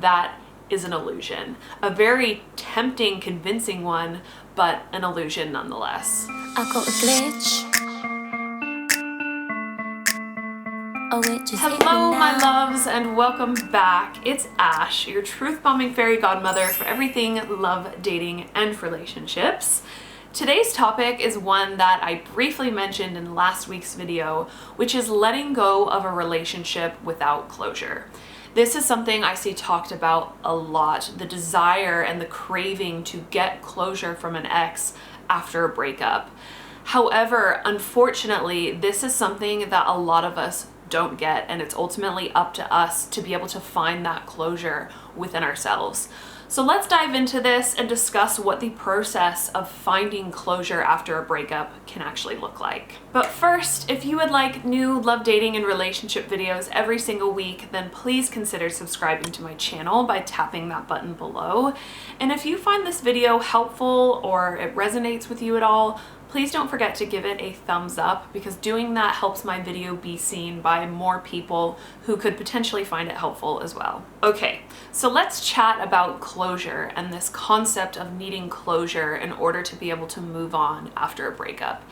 that is an illusion. A very tempting, convincing one, but an illusion nonetheless. I got a glitch. Oh, it just hit me Hello, my now. loves, and welcome back. It's Ash, your truth-bombing fairy godmother for everything love, dating, and relationships. Today's topic is one that I briefly mentioned in last week's video, which is letting go of a relationship without closure. This is something I see talked about a lot, the desire and the craving to get closure from an ex after a breakup. However, unfortunately, this is something that a lot of us don't get, and it's ultimately up to us to be able to find that closure within ourselves. So let's dive into this and discuss what the process of finding closure after a breakup can actually look like. But first, if you would like new love, dating, and relationship videos every single week, then please consider subscribing to my channel by tapping that button below. And if you find this video helpful or it resonates with you at all, please don't forget to give it a thumbs up, because doing that helps my video be seen by more people who could potentially find it helpful as well. Okay, so let's chat about closure and this concept of needing closure in order to be able to move on after a breakup.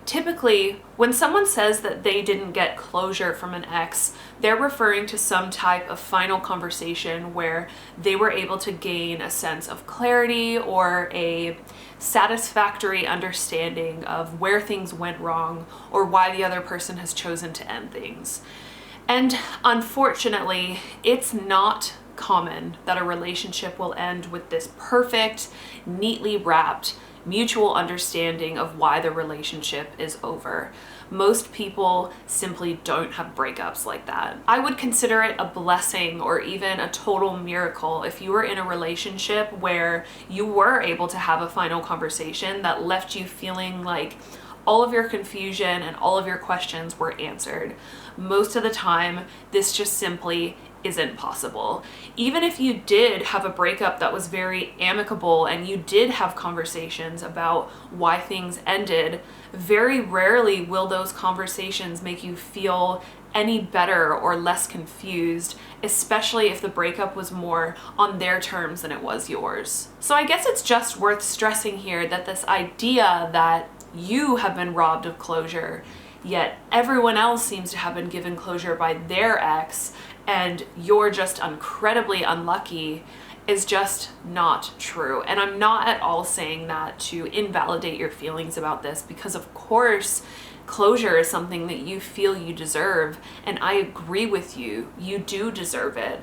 Typically, when someone says that they didn't get closure from an ex, they're referring to some type of final conversation where they were able to gain a sense of clarity or a satisfactory understanding of where things went wrong or why the other person has chosen to end things. And unfortunately, it's not common that a relationship will end with this perfect, neatly wrapped, mutual understanding of why the relationship is over. Most people simply don't have breakups like that. I would consider it a blessing or even a total miracle if you were in a relationship where you were able to have a final conversation that left you feeling like all of your confusion and all of your questions were answered. Most of the time, this just simply isn't possible. Even if you did have a breakup that was very amicable and you did have conversations about why things ended, very rarely will those conversations make you feel any better or less confused, especially if the breakup was more on their terms than it was yours. So I guess it's just worth stressing here that this idea that you have been robbed of closure, yet everyone else seems to have been given closure by their ex, and you're just incredibly unlucky, is just not true. And I'm not at all saying that to invalidate your feelings about this, because of course closure is something that you feel you deserve, and I agree with you, you do deserve it.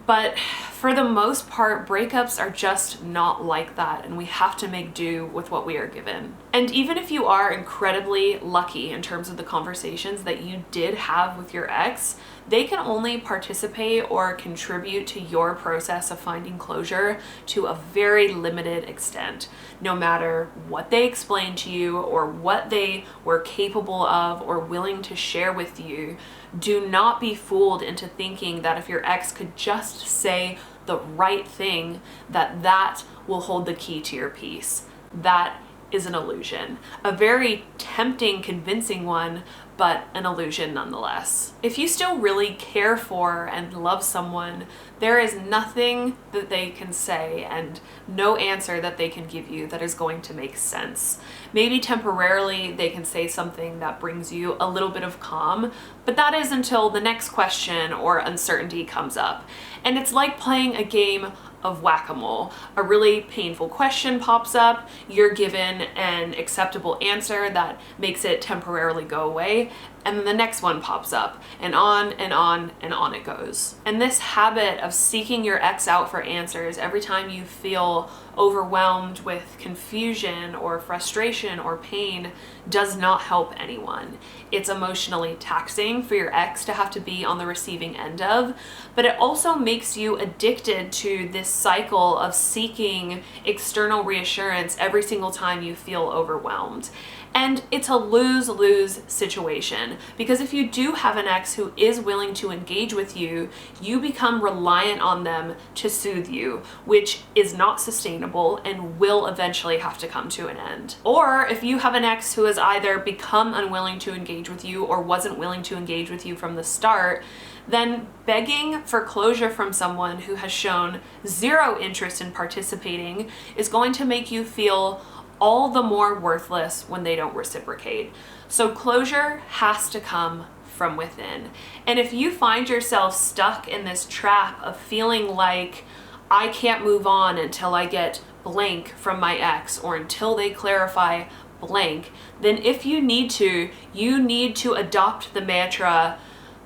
But for the most part, breakups are just not like that, and we have to make do with what we are given. And even if you are incredibly lucky in terms of the conversations that you did have with your ex, they can only participate or contribute to your process of finding closure to a very limited extent. No matter what they explained to you or what they were capable of or willing to share with you, do not be fooled into thinking that if your ex could just say the right thing, that will hold the key to your peace. That is an illusion. A very tempting, convincing one, but an illusion nonetheless. If you still really care for and love someone, there is nothing that they can say and no answer that they can give you that is going to make sense. Maybe temporarily they can say something that brings you a little bit of calm, but that is until the next question or uncertainty comes up. And it's like playing a game of whack-a-mole. A really painful question pops up, you're given an acceptable answer that makes it temporarily go away, and then the next one pops up, and on and on and on it goes. And this habit of seeking your ex out for answers every time you feel overwhelmed with confusion or frustration or pain does not help anyone. It's emotionally taxing for your ex to have to be on the receiving end of, but it also makes you addicted to this cycle of seeking external reassurance every single time you feel overwhelmed. And it's a lose-lose situation, because if you do have an ex who is willing to engage with you, you become reliant on them to soothe you, which is not sustainable and will eventually have to come to an end. Or if you have an ex who has either become unwilling to engage with you or wasn't willing to engage with you from the start, then begging for closure from someone who has shown zero interest in participating is going to make you feel all the more worthless when they don't reciprocate. So closure has to come from within. And if you find yourself stuck in this trap of feeling like I can't move on until I get blank from my ex or until they clarify blank, then if you need to adopt the mantra,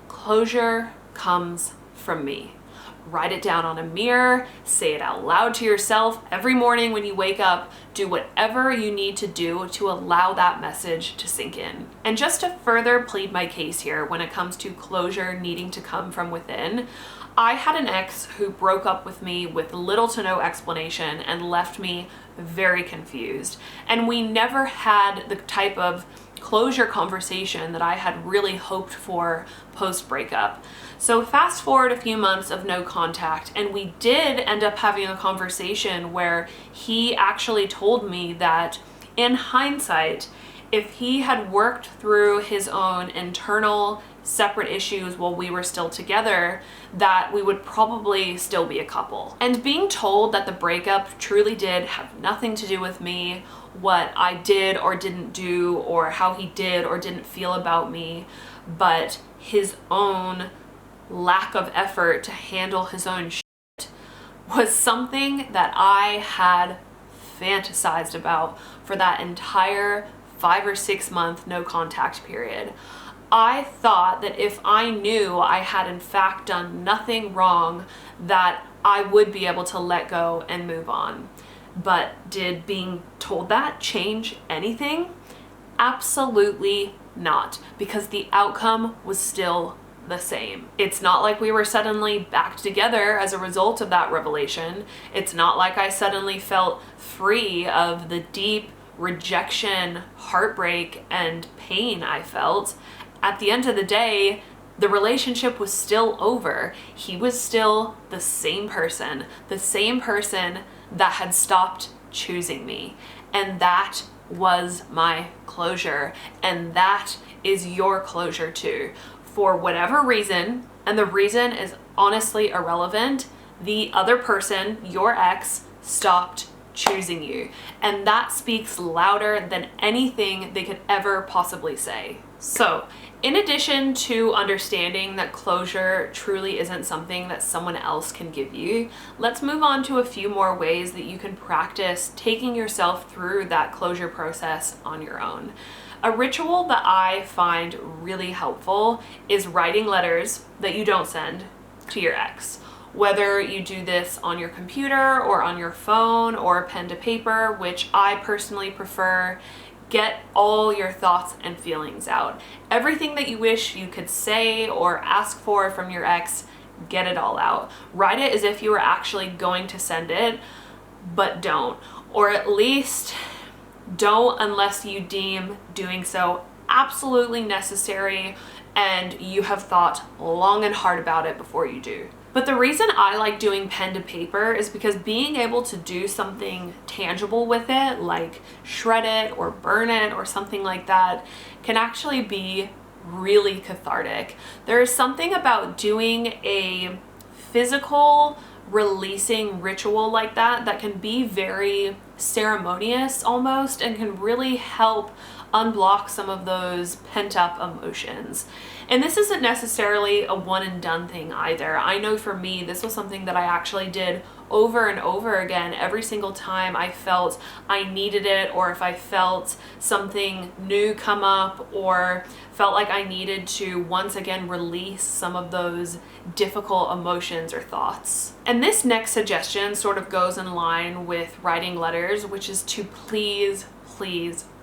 closure comes from me. Write it down on a mirror, say it out loud to yourself every morning when you wake up. Do whatever you need to do to allow that message to sink in. And just to further plead my case here when it comes to closure needing to come from within, I had an ex who broke up with me with little to no explanation and left me very confused. And we never had the type of closure conversation that I had really hoped for post-breakup. So fast forward a few months of no contact, and we did end up having a conversation where he actually told me that in hindsight, if he had worked through his own internal separate issues while we were still together, that we would probably still be a couple. And being told that the breakup truly did have nothing to do with me, what I did or didn't do, or how he did or didn't feel about me, but his own lack of effort to handle his own shit, was something that I had fantasized about for that entire 5 or 6 month no contact period. I thought that if I knew I had in fact done nothing wrong, that I would be able to let go and move on. But did being told that change anything? Absolutely not, because the outcome was still the same. It's not like we were suddenly back together as a result of that revelation. It's not like I suddenly felt free of the deep rejection, heartbreak, and pain I felt. At the end of the day, the relationship was still over. He was still the same person that had stopped choosing me. And that was my closure. And that is your closure too. For whatever reason, and the reason is honestly irrelevant, the other person, your ex, stopped choosing you. And that speaks louder than anything they could ever possibly say. So, in addition to understanding that closure truly isn't something that someone else can give you, let's move on to a few more ways that you can practice taking yourself through that closure process on your own. A ritual that I find really helpful is writing letters that you don't send to your ex. Whether you do this on your computer or on your phone or pen to paper, which I personally prefer, get all your thoughts and feelings out. Everything that you wish you could say or ask for from your ex, get it all out. Write it as if you were actually going to send it, but don't. Or at least don't unless you deem doing so absolutely necessary and you have thought long and hard about it before you do. But the reason I like doing pen to paper is because being able to do something tangible with it, like shred it or burn it or something like that, can actually be really cathartic. There is something about doing a physical releasing ritual like that that can be very ceremonious almost and can really help unblock some of those pent-up emotions. And this isn't necessarily a one and done thing either. I know for me, this was something that I actually did over and over again every single time I felt I needed it, or if I felt something new come up, or felt like I needed to once again release some of those difficult emotions or thoughts. And this next suggestion sort of goes in line with writing letters, which is to please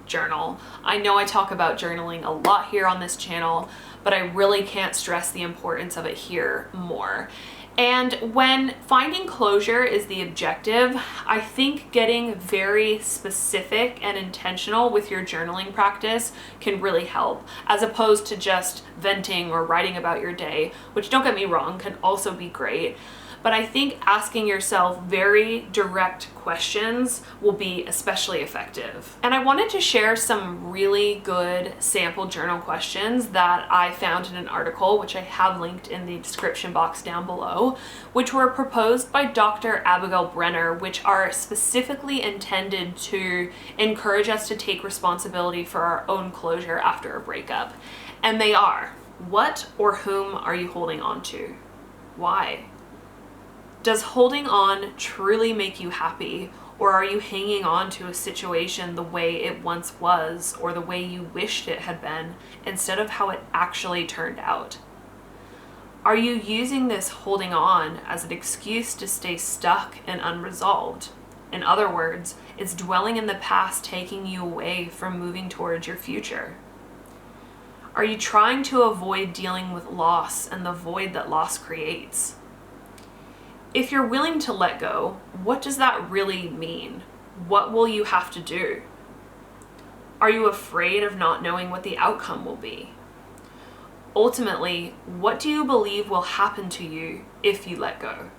journal. I know I talk about journaling a lot here on this channel, but I really can't stress the importance of it here more. And when finding closure is the objective, I think getting very specific and intentional with your journaling practice can really help, as opposed to just venting or writing about your day, which, don't get me wrong, can also be great. but I think asking yourself very direct questions will be especially effective. And I wanted to share some really good sample journal questions that I found in an article, which I have linked in the description box down below, which were proposed by Dr. Abigail Brenner, which are specifically intended to encourage us to take responsibility for our own closure after a breakup. And they are: what or whom are you holding on to? Why? Does holding on truly make you happy, or are you hanging on to a situation the way it once was or the way you wished it had been instead of how it actually turned out? Are you using this holding on as an excuse to stay stuck and unresolved? In other words, is dwelling in the past taking you away from moving towards your future? Are you trying to avoid dealing with loss and the void that loss creates? If you're willing to let go, what does that really mean? What will you have to do? Are you afraid of not knowing what the outcome will be? Ultimately, what do you believe will happen to you if you let go?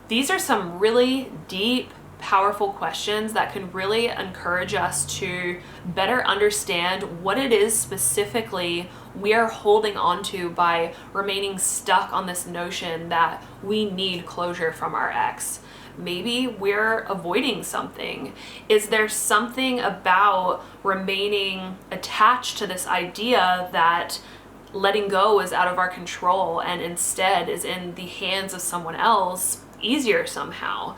These are some really deep, powerful questions that can really encourage us to better understand what it is specifically we are holding on to by remaining stuck on this notion that we need closure from our ex. Maybe we're avoiding something. Is there something about remaining attached to this idea that letting go is out of our control and instead is in the hands of someone else easier somehow?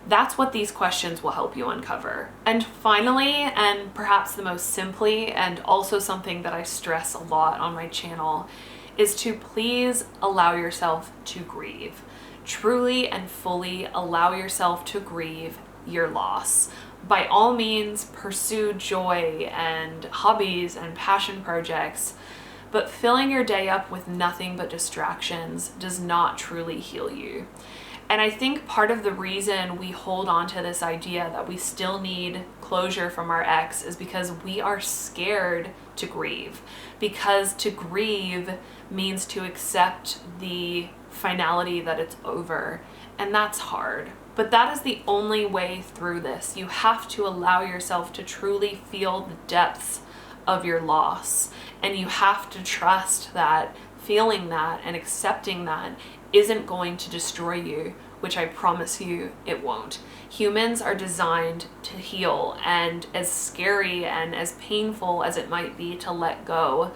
That's what these questions will help you uncover. And finally, and perhaps the most simply, and also something that I stress a lot on my channel, is to please allow yourself to grieve. Truly and fully allow yourself to grieve your loss. By all means, pursue joy and hobbies and passion projects, but filling your day up with nothing but distractions does not truly heal you. And I think part of the reason we hold on to this idea that we still need closure from our ex is because we are scared to grieve. Because to grieve means to accept the finality that it's over. And that's hard. But that is the only way through this. You have to allow yourself to truly feel the depths of your loss. And you have to trust that feeling that and accepting that isn't going to destroy you, which I promise you it won't. Humans are designed to heal, and as scary and as painful as it might be to let go,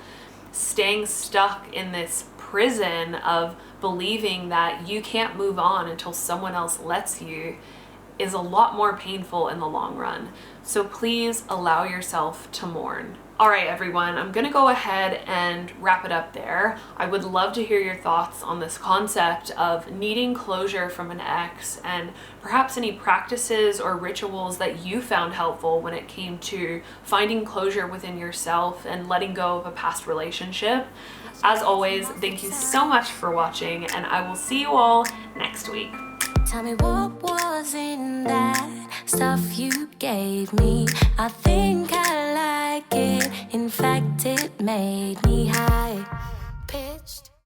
staying stuck in this prison of believing that you can't move on until someone else lets you is a lot more painful in the long run. So please allow yourself to mourn. All right, everyone, I'm gonna go ahead and wrap it up there. I would love to hear your thoughts on this concept of needing closure from an ex, and perhaps any practices or rituals that you found helpful when it came to finding closure within yourself and letting go of a past relationship. As always, thank you so much for watching, and I will see you all next week. Tell me what was in that stuff you gave me. I think I like it. In fact, it made me high.